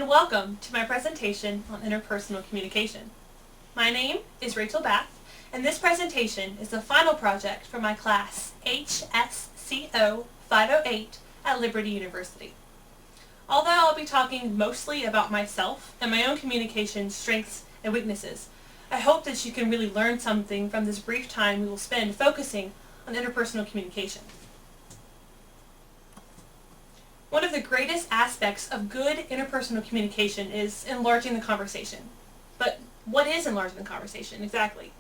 and welcome to my presentation on interpersonal communication. My name is Rachel Bath, and this presentation is the final project for my class HSCO 508 at Liberty University. Although I'll be talking mostly about myself and my own communication strengths and weaknesses, I hope that you can really learn something from this brief time we will spend focusing on interpersonal communication. One of the greatest aspects of good interpersonal communication is enlarging the conversation. But what is enlarging the conversation exactly?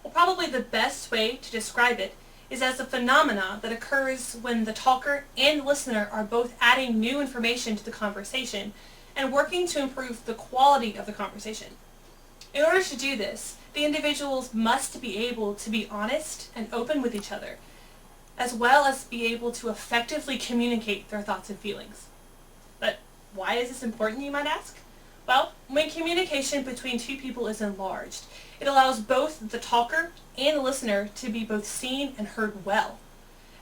Well, probably the best way to describe it is as a phenomena that occurs when the talker and the listener are both adding new information to the conversation and working to improve the quality of the conversation. In order to do this, the individuals must be able to be honest and open with each other, as well as be able to effectively communicate their thoughts and feelings. But why is this important, you might ask? Well, when communication between two people is enlarged, it allows both the talker and the listener to be both seen and heard well.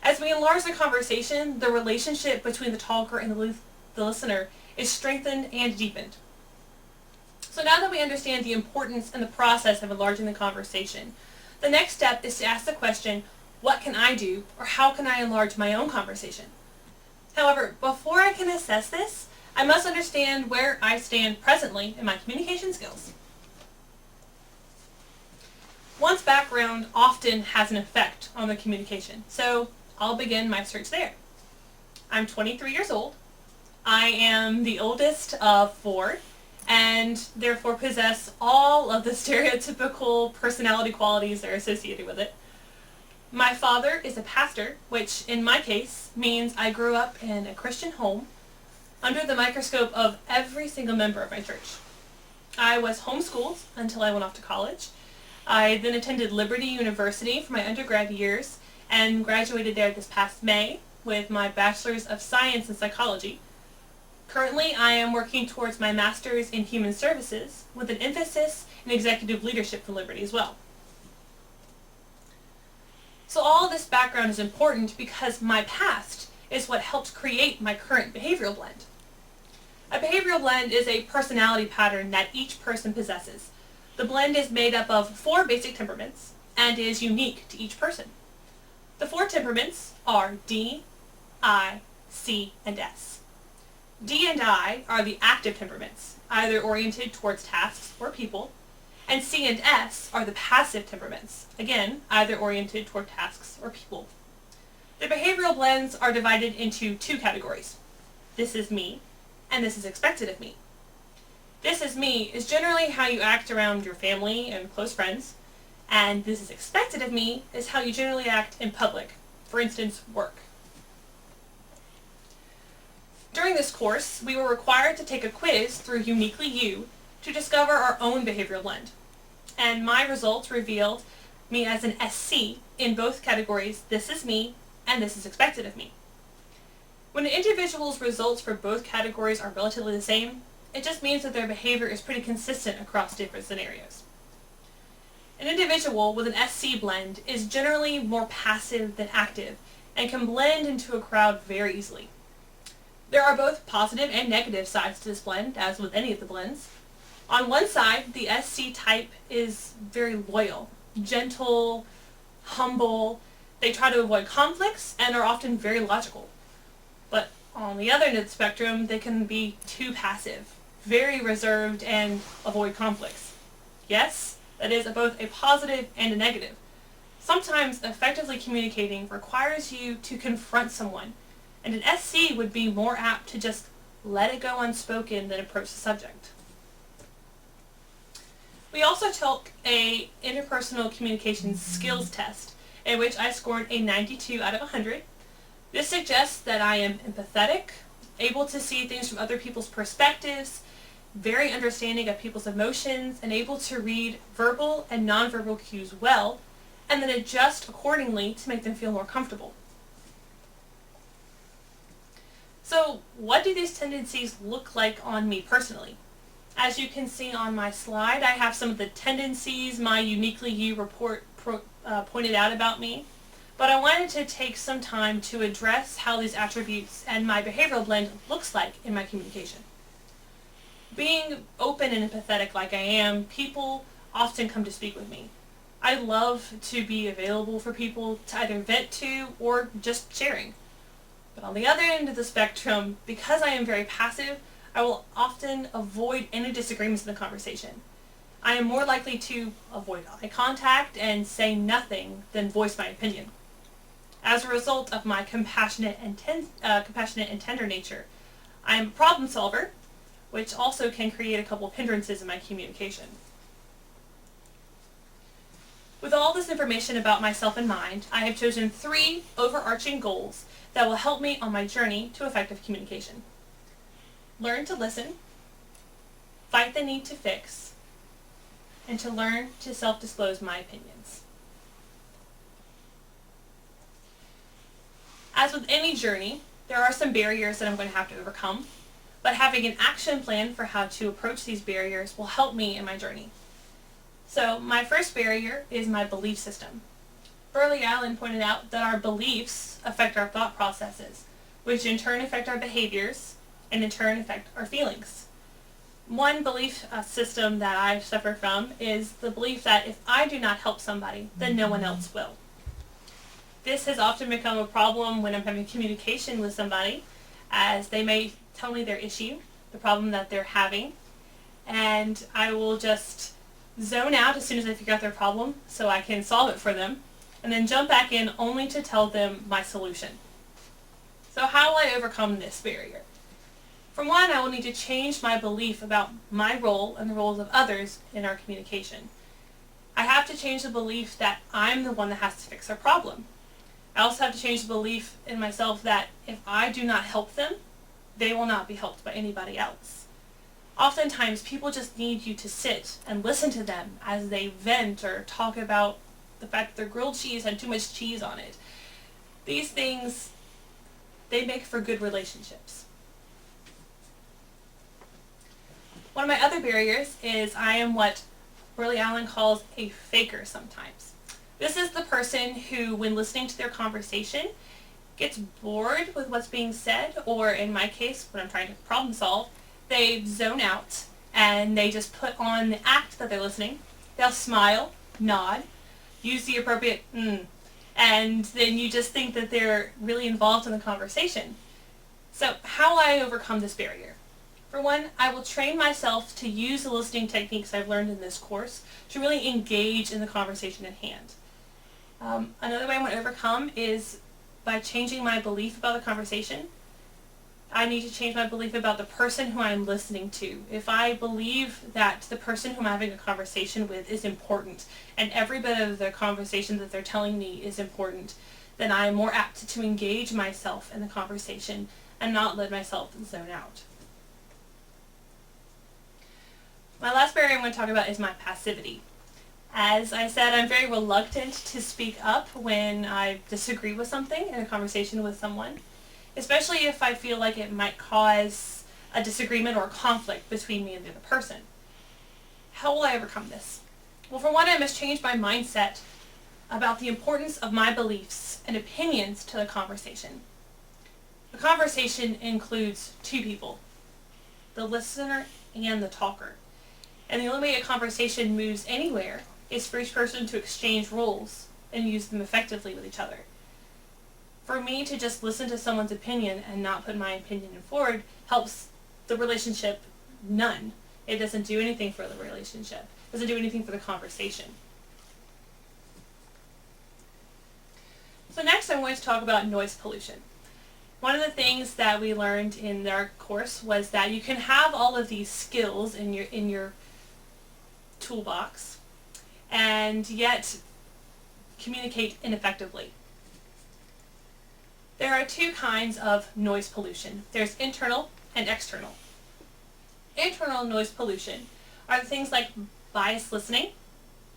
As we enlarge the conversation, the relationship between the talker and the listener is strengthened and deepened. So now that we understand the importance and the process of enlarging the conversation, the next step is to ask the question, what can I do, or how can I enlarge my own conversation? However, before I can assess this, I must understand where I stand presently in my communication skills. One's background often has an effect on their communication, so I'll begin my search there. I'm 23 years old. I am the oldest of four, and therefore possess all of the stereotypical personality qualities that are associated with it. My father is a pastor, which in my case means I grew up in a Christian home under the microscope of every single member of my church. I was homeschooled until I went off to college. I then attended Liberty University for my undergrad years and graduated there this past May with my Bachelor's of Science in Psychology. Currently, I am working towards my Master's in Human Services with an emphasis in executive leadership from Liberty as well. So all of this background is important because my past is what helped create my current behavioral blend. A behavioral blend is a personality pattern that each person possesses. The blend is made up of 4 basic temperaments and is unique to each person. The 4 temperaments are D, I, C, and S. D and I are the active temperaments, either oriented towards tasks or people, and C and S are the passive temperaments, again, either oriented toward tasks or people. The behavioral blends are divided into 2 categories. This is me, and this is expected of me. This is me is generally how you act around your family and close friends, and this is expected of me is how you generally act in public, for instance, work. During this course, we were required to take a quiz through Uniquely You to discover our own behavioral blend. And my results revealed me as an SC in both categories, this is me and this is expected of me. When an individual's results for both categories are relatively the same, it just means that their behavior is pretty consistent across different scenarios. An individual with an SC blend is generally more passive than active and can blend into a crowd very easily. There are both positive and negative sides to this blend, as with any of the blends. On one side, the SC type is very loyal, gentle, humble. They try to avoid conflicts and are often very logical. But on the other end of the spectrum, they can be too passive, very reserved, and avoid conflicts. Yes, that is both a positive and a negative. Sometimes effectively communicating requires you to confront someone, and an SC would be more apt to just let it go unspoken than approach the subject. We also took an interpersonal communication skills test in which I scored a 92 out of 100. This suggests that I am empathetic, able to see things from other people's perspectives, very understanding of people's emotions, and able to read verbal and nonverbal cues well, and then adjust accordingly to make them feel more comfortable. So what do these tendencies look like on me personally? As you can see on my slide, I have some of the tendencies my Uniquely You report pointed out about me, but I wanted to take some time to address how these attributes and my behavioral blend looks like in my communication. Being open and empathetic like I am, people often come to speak with me. I love to be available for people to either vent to or just sharing. But on the other end of the spectrum, because I am very passive, I will often avoid any disagreements in the conversation. I am more likely to avoid eye contact and say nothing than voice my opinion. As a result of my compassionate and tender nature, I am a problem solver, which also can create a couple of hindrances in my communication. With all this information about myself in mind, I have chosen 3 overarching goals that will help me on my journey to effective communication. Learn to listen, fight the need to fix, and to learn to self-disclose my opinions. As with any journey, there are some barriers that I'm going to have to overcome, but having an action plan for how to approach these barriers will help me in my journey. So my first barrier is my belief system. Burley Allen pointed out that our beliefs affect our thought processes, which in turn affect our behaviors, and in turn affect our feelings. One belief system that I suffer from is the belief that if I do not help somebody, then no one else will. This has often become a problem when I'm having communication with somebody, as they may tell me their issue, the problem that they're having, and I will just zone out as soon as I figure out their problem so I can solve it for them, and then jump back in only to tell them my solution. So how will I overcome this barrier? For one, I will need to change my belief about my role and the roles of others in our communication. I have to change the belief that I'm the one that has to fix their problem. I also have to change the belief in myself that if I do not help them, they will not be helped by anybody else. Oftentimes, people just need you to sit and listen to them as they vent or talk about the fact that their grilled cheese had too much cheese on it. These things, they make for good relationships. One of my other barriers is I am what Burley Allen calls a faker sometimes. This is the person who, when listening to their conversation, gets bored with what's being said, or in my case, when I'm trying to problem solve, they zone out and they just put on the act that they're listening. They'll smile, nod, use the appropriate and then you just think that they're really involved in the conversation. So how will I overcome this barrier? For one, I will train myself to use the listening techniques I've learned in this course to really engage in the conversation at hand. Another way I want to overcome is by changing my belief about the conversation. I need to change my belief about the person who I'm listening to. If I believe that the person who I'm having a conversation with is important, and every bit of the conversation that they're telling me is important, then I'm more apt to engage myself in the conversation and not let myself zone out. My last barrier I'm going to talk about is my passivity. As I said, I'm very reluctant to speak up when I disagree with something in a conversation with someone, especially if I feel like it might cause a disagreement or a conflict between me and the other person. How will I overcome this? Well, for one, I must change my mindset about the importance of my beliefs and opinions to the conversation. A conversation includes 2 people, the listener and the talker. And the only way a conversation moves anywhere is for each person to exchange roles and use them effectively with each other. For me to just listen to someone's opinion and not put my opinion forward helps the relationship none. It doesn't do anything for the relationship. It doesn't do anything for the conversation. So next I'm going to talk about noise pollution. One of the things that we learned in our course was that you can have all of these skills in your toolbox and yet communicate ineffectively. There are 2 kinds of noise pollution. There's internal and external. Internal noise pollution are the things like biased listening,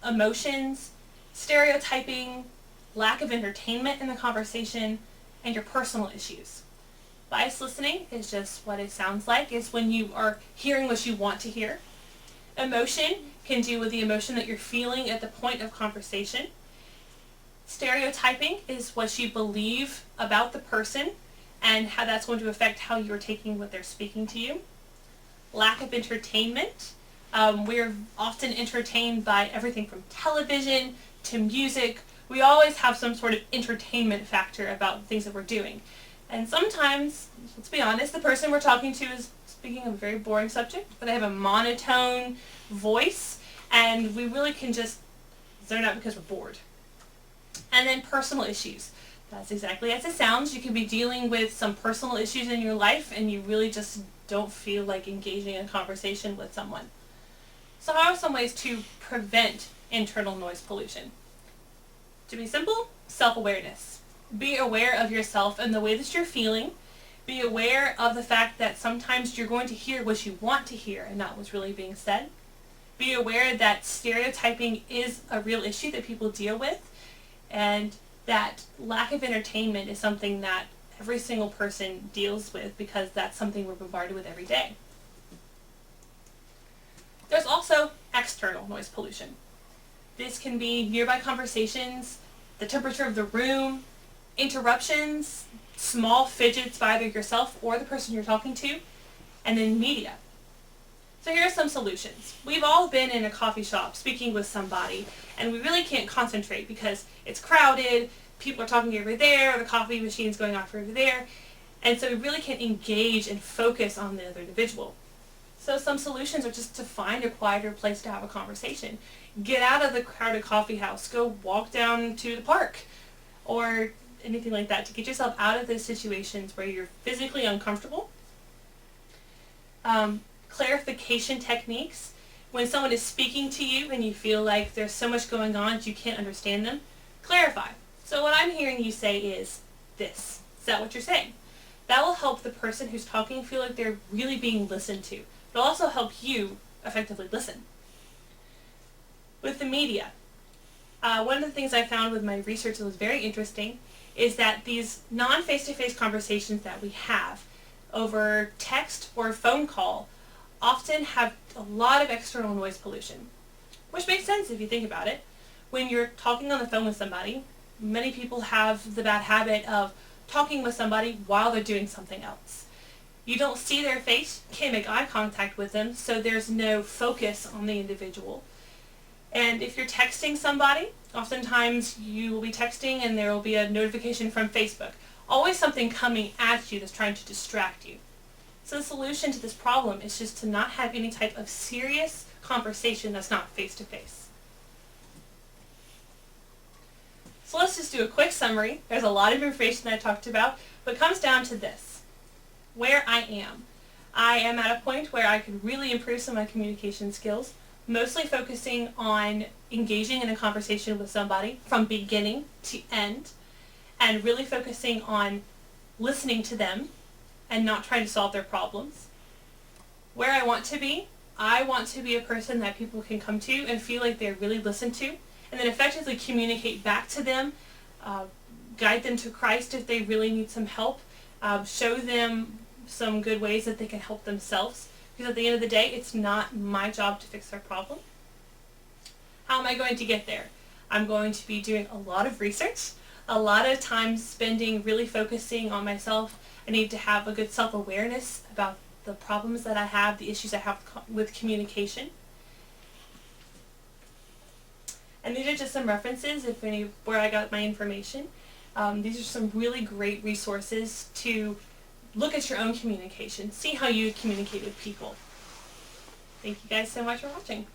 emotions, stereotyping, lack of entertainment in the conversation, and your personal issues. Biased listening is just what it sounds like. It's when you are hearing what you want to hear. Emotion can do with the emotion that you're feeling at the point of conversation. Stereotyping is what you believe about the person and how that's going to affect how you're taking what they're speaking to you. lack of entertainment. We're often entertained by everything from television to music. We always have some sort of entertainment factor about the things that we're doing. And sometimes, let's be honest, the person we're talking to is speaking of a very boring subject, but they have a monotone voice, and we really can just zone out because we're bored. And then personal issues. That's exactly as it sounds. You can be dealing with some personal issues in your life, and you really just don't feel like engaging in a conversation with someone. So how are some ways to prevent internal noise pollution? To be simple, self-awareness. Be aware of yourself and the way that you're feeling. Be aware of the fact that sometimes you're going to hear what you want to hear and not what's really being said. Be aware that stereotyping is a real issue that people deal with, and that lack of entertainment is something that every single person deals with because that's something we're bombarded with every day. There's also external noise pollution. This can be nearby conversations, the temperature of the room, interruptions, small fidgets by either yourself or the person you're talking to, and then media. So here are some solutions. We've all been in a coffee shop speaking with somebody, and we really can't concentrate because it's crowded, people are talking over there, the coffee machine's going off over there, and so we really can't engage and focus on the other individual. So some solutions are just to find a quieter place to have a conversation. Get out of the crowded coffee house, go walk down to the park, or anything like that to get yourself out of those situations where you're physically uncomfortable. Clarification techniques. When someone is speaking to you and you feel like there's so much going on that you can't understand them, clarify. So what I'm hearing you say is this. Is that what you're saying? That will help the person who's talking feel like they're really being listened to. It'll also help you effectively listen. With the media, one of the things I found with my research that was very interesting is that these non-face-to-face conversations that we have over text or phone call often have a lot of external noise pollution, which makes sense if you think about it. When you're talking on the phone with somebody, many people have the bad habit of talking with somebody while they're doing something else. You don't see their face, can't make eye contact with them, so there's no focus on the individual. And if you're texting somebody, oftentimes you will be texting and there will be a notification from Facebook. Always something coming at you that's trying to distract you. So the solution to this problem is just to not have any type of serious conversation that's not face-to-face. So let's just do a quick summary. There's a lot of information that I talked about, but it comes down to this. Where I am. I am at a point where I can really improve some of my communication skills, mostly focusing on engaging in a conversation with somebody from beginning to end, and really focusing on listening to them and not trying to solve their problems. Where I want to be a person that people can come to and feel like they're really listened to, and then effectively communicate back to them, guide them to Christ if they really need some help, show them some good ways that they can help themselves, because at the end of the day, it's not my job to fix their problem. How am I going to get there? I'm going to be doing a lot of research, a lot of time spending really focusing on myself. I need to have a good self-awareness about the problems that I have, the issues I have with communication. And these are just some references, where I got my information. These are some really great resources to look at your own communication, see how you communicate with people. Thank you guys so much for watching.